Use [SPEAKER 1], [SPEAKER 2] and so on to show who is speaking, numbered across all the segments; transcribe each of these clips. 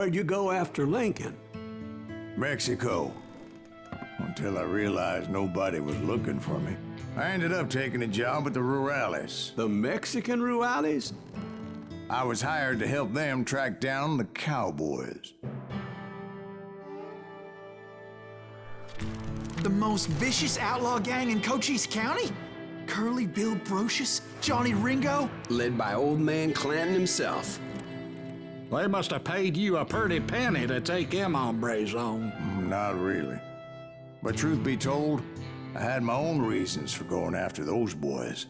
[SPEAKER 1] Where'd you go after Lincoln?
[SPEAKER 2] Mexico. Until I realized nobody was looking for me. I ended up taking a job at the Rurales.
[SPEAKER 1] The Mexican Rurales?
[SPEAKER 2] I was hired to help them track down the cowboys.
[SPEAKER 3] The most vicious outlaw gang in Cochise County? Curly Bill Brocious? Johnny Ringo?
[SPEAKER 4] Led by old man Clanton himself.
[SPEAKER 5] They must have paid you a pretty penny to take them hombres on.
[SPEAKER 2] Not really. But truth be told, I had my own reasons for going after those boys.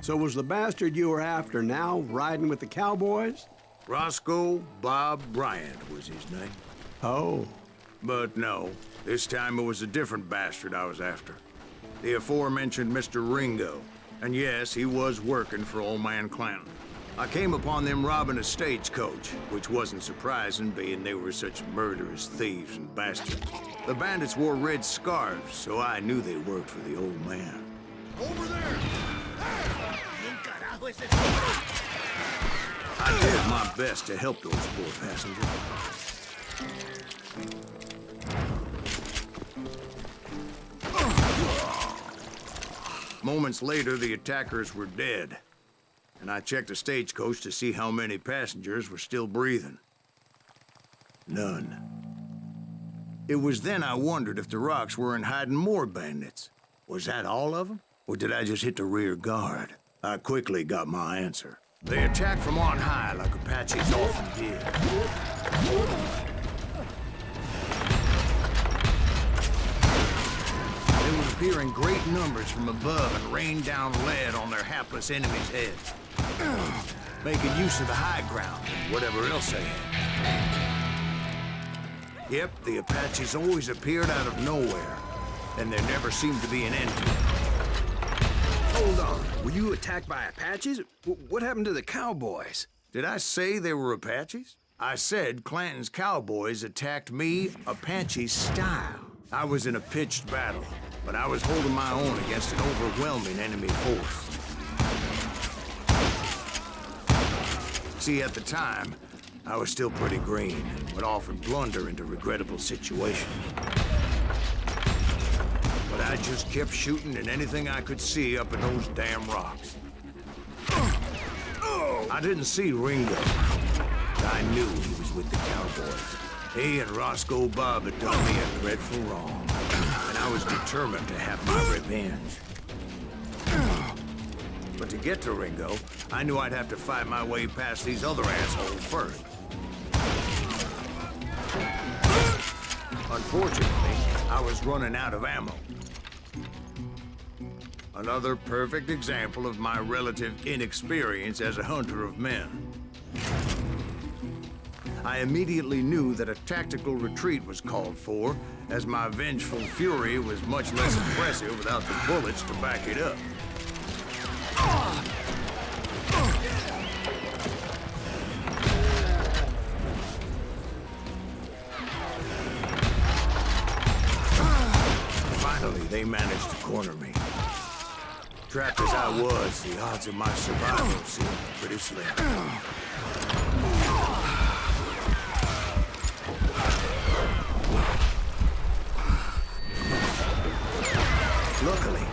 [SPEAKER 1] So was the bastard you were after now riding with the cowboys?
[SPEAKER 2] Roscoe Bob Bryant was his name.
[SPEAKER 1] Oh.
[SPEAKER 2] But no, this time it was a different bastard I was after. The aforementioned Mr. Ringo. And yes, he was working for old man Clanton. I came upon them robbing a stagecoach, which wasn't surprising, being they were such murderous thieves and bastards. The bandits wore red scarves, so I knew they worked for the old man.
[SPEAKER 6] Over there!
[SPEAKER 2] I did my best to help those poor passengers. Moments later, the attackers were dead, and I checked the stagecoach to see how many passengers were still breathing. None. It was then I wondered if the rocks weren't hiding more bandits. Was that all of them? Or did I just hit the rear guard? I quickly got my answer. They attacked from on high like Apaches often did. They would appear in great numbers from above and rain down lead on their hapless enemies' heads, making use of the high ground and whatever else they had. Yep, the Apaches always appeared out of nowhere, and there never seemed to be an end to it.
[SPEAKER 4] Hold on, were you attacked by Apaches? What happened to the cowboys?
[SPEAKER 2] Did I say they were Apaches? I said Clanton's cowboys attacked me Apache style. I was in a pitched battle, but I was holding my own against an overwhelming enemy force. See, at the time, I was still pretty green and would often blunder into regrettable situations. But I just kept shooting at anything I could see up in those damn rocks. I didn't see Ringo, but I knew he was with the cowboys. He and Roscoe Bob had done me a dreadful wrong, and I was determined to have my revenge. But to get to Ringo, I knew I'd have to fight my way past these other assholes first. Unfortunately, I was running out of ammo. Another perfect example of my relative inexperience as a hunter of men. I immediately knew that a tactical retreat was called for, as my vengeful fury was much less impressive without the bullets to back it up. Finally, they managed to corner me. Trapped as I was, the odds of my survival seemed pretty slim. Luckily,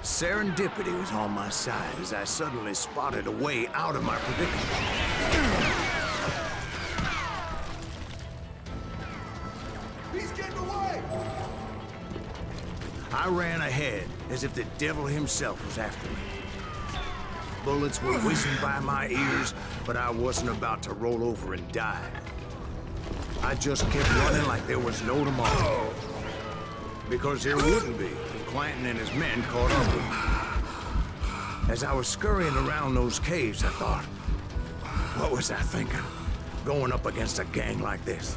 [SPEAKER 2] serendipity was on my side as I suddenly spotted a way out of my predicament.
[SPEAKER 6] He's getting away!
[SPEAKER 2] I ran ahead as if the devil himself was after me. Bullets were whizzing by my ears, but I wasn't about to roll over and die. I just kept running like there was no tomorrow. Because there wouldn't be if Clanton and his men caught up with me. As I was scurrying around those caves, I thought, what was I thinking? Going up against a gang like this?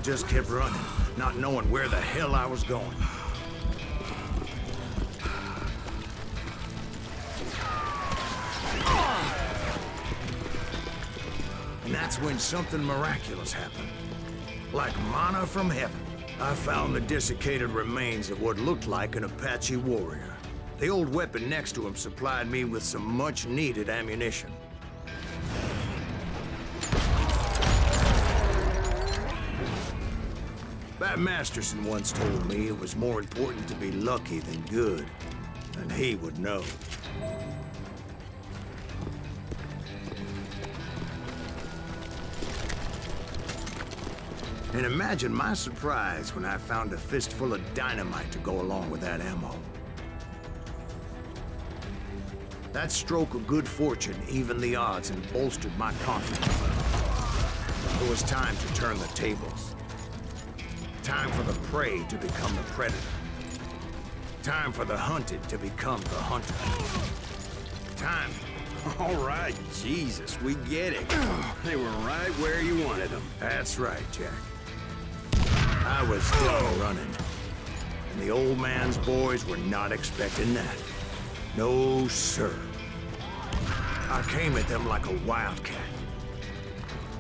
[SPEAKER 2] just kept running, not knowing where the hell I was going. And that's when something miraculous happened. Like manna from heaven, I found the desiccated remains of what looked like an Apache warrior. The old weapon next to him supplied me with some much-needed ammunition. Bat Masterson once told me it was more important to be lucky than good, and he would know. And imagine my surprise when I found a fistful of dynamite to go along with that ammo. That stroke of good fortune evened the odds and bolstered my confidence. It was time to turn the tables. Time for the prey to become the predator. Time for the hunted to become the hunter. Time.
[SPEAKER 4] All right, Jesus, we get it. They were right where you wanted them.
[SPEAKER 2] That's right, Jack. I was done running. And the old man's boys were not expecting that. No, sir. I came at them like a wildcat.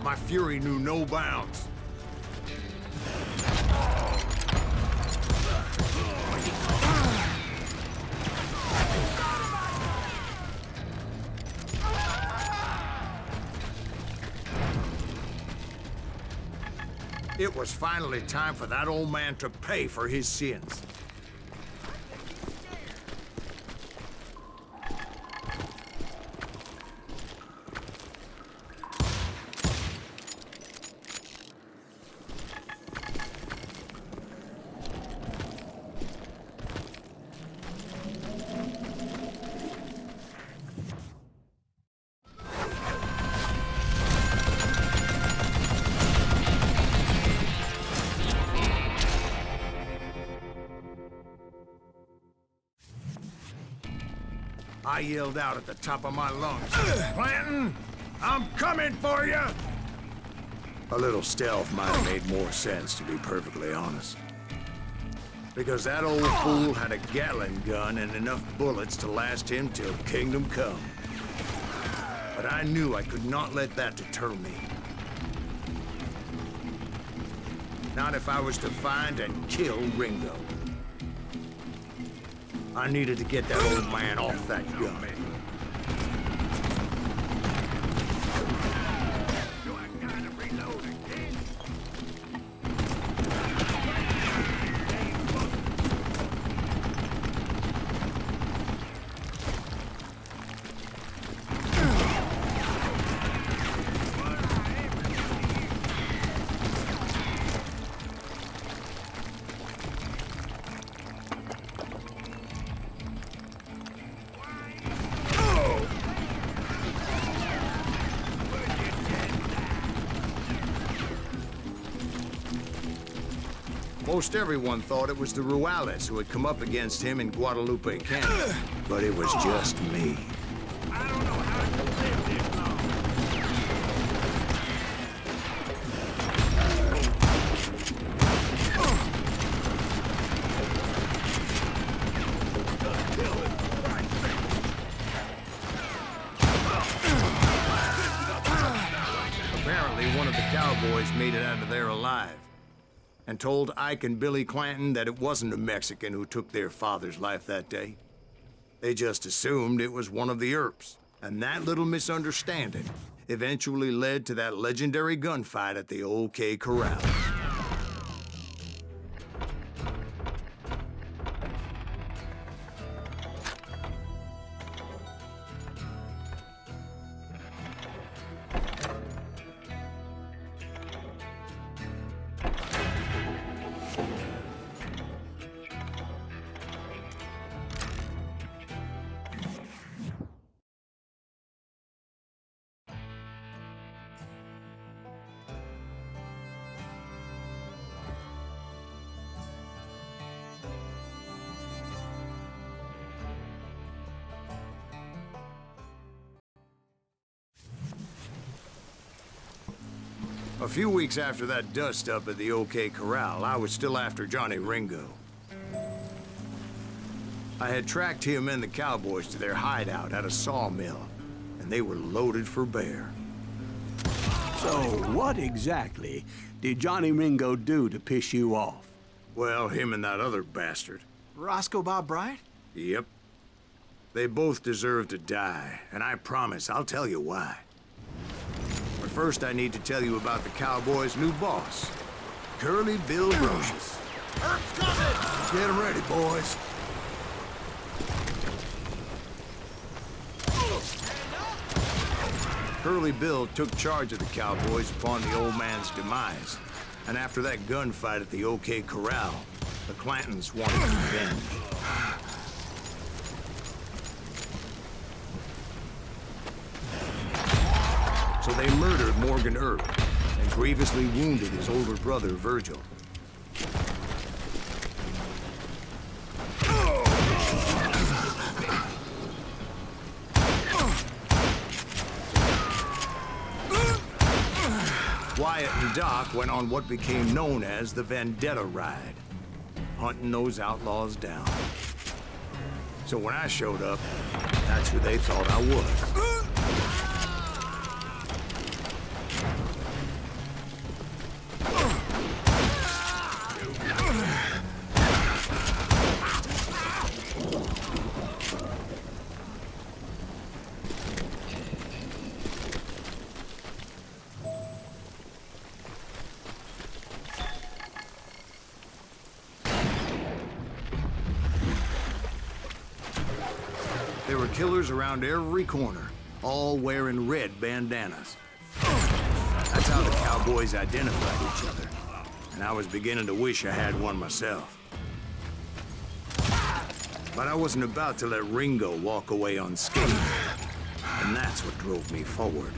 [SPEAKER 2] My fury knew no bounds. It was finally time for that old man to pay for his sins. I yelled out at the top of my lungs, "Clanton, I'm coming for you!" A little stealth might have made more sense, to be perfectly honest. Because that old fool had a Gatling gun and enough bullets to last him till kingdom come. But I knew I could not let that deter me. Not if I was to find and kill Ringo. I needed to get that old man off that gun. Most everyone thought it was the Ruales who had come up against him in Guadalupe Canyon, but it was just me.
[SPEAKER 6] I don't know how you live this long.
[SPEAKER 2] Apparently, one of the cowboys made it out of there alive and told Ike and Billy Clanton that it wasn't a Mexican who took their father's life that day. They just assumed it was one of the Earps, and that little misunderstanding eventually led to that legendary gunfight at the OK Corral. A few weeks after that dust-up at the OK Corral, I was still after Johnny Ringo. I had tracked him and the cowboys to their hideout at a sawmill, and they were loaded for bear.
[SPEAKER 1] So, what exactly did Johnny Ringo do to piss you off?
[SPEAKER 2] Well, him and that other bastard.
[SPEAKER 3] Roscoe Bob Bryant?
[SPEAKER 2] Yep. They both deserve to die, and I promise I'll tell you why. But first, I need to tell you about the Cowboys' new boss, Curly Bill Brocious.
[SPEAKER 6] Earth's coming!
[SPEAKER 2] Get 'em ready, boys. Curly Bill took charge of the Cowboys upon the old man's demise, and after that gunfight at the OK Corral, the Clantons wanted revenge. So they murdered Morgan Earp and grievously wounded his older brother, Virgil. Wyatt and Doc went on what became known as the Vendetta Ride, hunting those outlaws down. So when I showed up, that's who they thought I was. There were killers around every corner, all wearing red bandanas. That's how the Cowboys identified each other, and I was beginning to wish I had one myself. But I wasn't about to let Ringo walk away unscathed, and that's what drove me forward.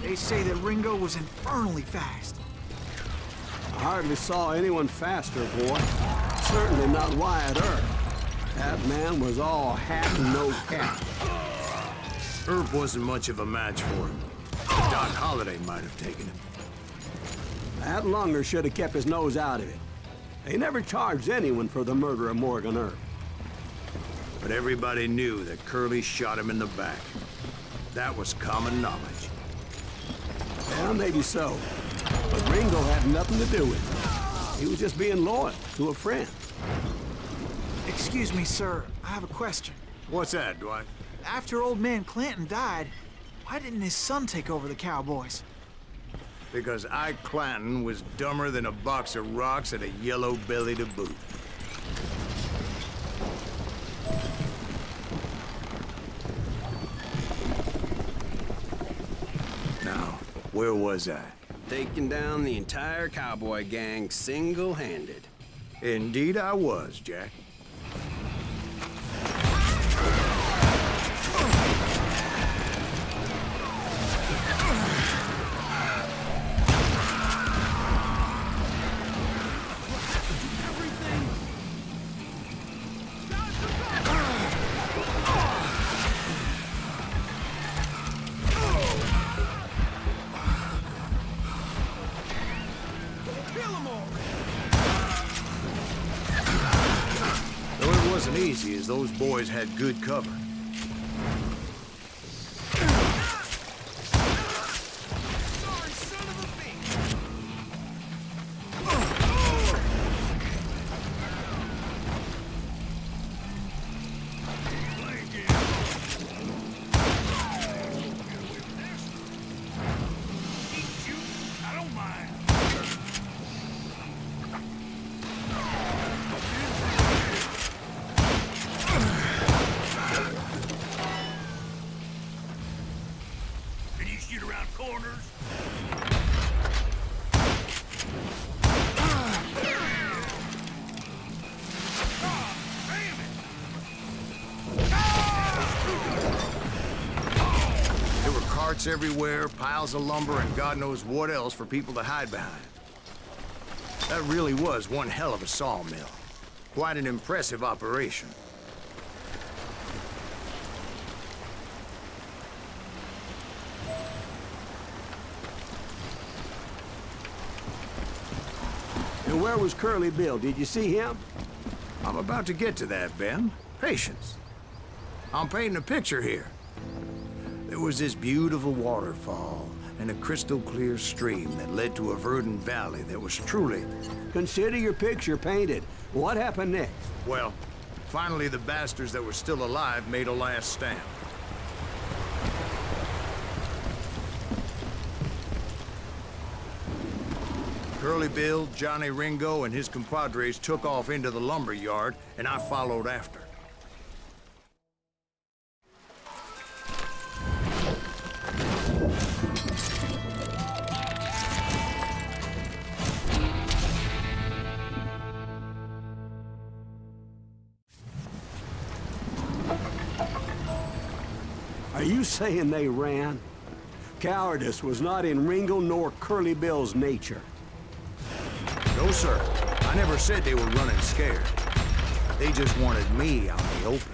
[SPEAKER 3] They say that Ringo was infernally fast.
[SPEAKER 1] I hardly saw anyone faster, boy. Certainly not Wyatt Earp. That man was all hat and no cap.
[SPEAKER 2] Earp wasn't much of a match for him. Doc Holliday might have taken him.
[SPEAKER 1] That Lunger should have kept his nose out of it. They never charged anyone for the murder of Morgan Earp.
[SPEAKER 2] But everybody knew that Curly shot him in the back. That was common knowledge.
[SPEAKER 1] Yeah, maybe so. But Ringo had nothing to do with it. He was just being loyal to a friend.
[SPEAKER 3] Excuse me, sir. I have a question.
[SPEAKER 2] What's that, Dwight?
[SPEAKER 3] After old man Clanton died, why didn't his son take over the Cowboys?
[SPEAKER 2] Because Ike Clanton was dumber than a box of rocks and a yellow belly to boot. Now, where was I?
[SPEAKER 4] Taking down the entire cowboy gang single-handed.
[SPEAKER 2] Indeed I was, Jack. Though it wasn't easy, as those boys had good cover.
[SPEAKER 6] I don't mind. Can you shoot around corners?
[SPEAKER 2] There were carts everywhere, piles of lumber, and God knows what else for people to hide behind. That really was one hell of a sawmill. Quite an impressive operation.
[SPEAKER 1] where was Curly Bill? Did you see him?
[SPEAKER 2] I'm about to get to that, Ben. Patience. I'm painting a picture here. There was this beautiful waterfall and a crystal clear stream that led to a verdant valley that was truly...
[SPEAKER 1] Consider your picture painted. What happened next?
[SPEAKER 2] Well, finally the bastards that were still alive made a last stand. Curly Bill, Johnny Ringo, and his compadres took off into the lumber yard, and I followed after.
[SPEAKER 1] Are you saying they ran? Cowardice was not in Ringo nor Curly Bill's nature.
[SPEAKER 2] No, sir. I never said they were running scared. They just wanted me out in the open.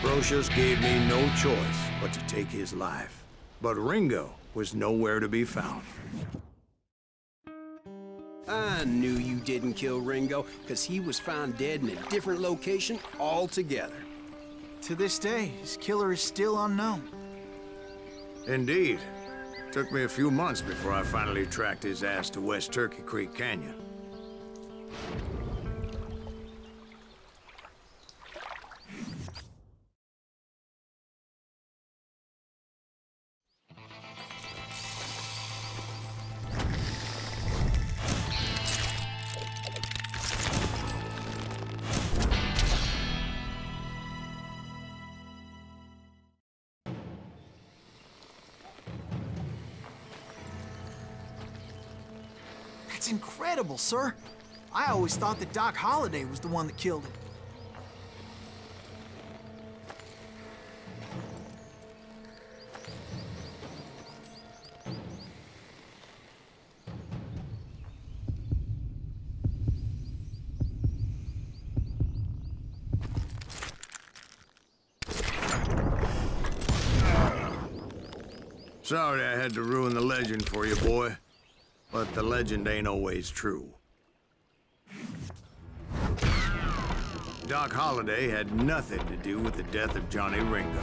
[SPEAKER 2] Brocious gave me no choice but to take his life. But Ringo was nowhere to be found.
[SPEAKER 4] I knew you didn't kill Ringo, because he was found dead in a different location altogether.
[SPEAKER 3] To this day, his killer is still unknown.
[SPEAKER 2] Indeed. Took me a few months before I finally tracked his ass to West Turkey Creek Canyon.
[SPEAKER 3] That's incredible, sir. I always thought that Doc Holliday was the one that killed him.
[SPEAKER 2] Sorry I had to ruin the legend for you, boy. But the legend ain't always true. Doc Holliday had nothing to do with the death of Johnny Ringo.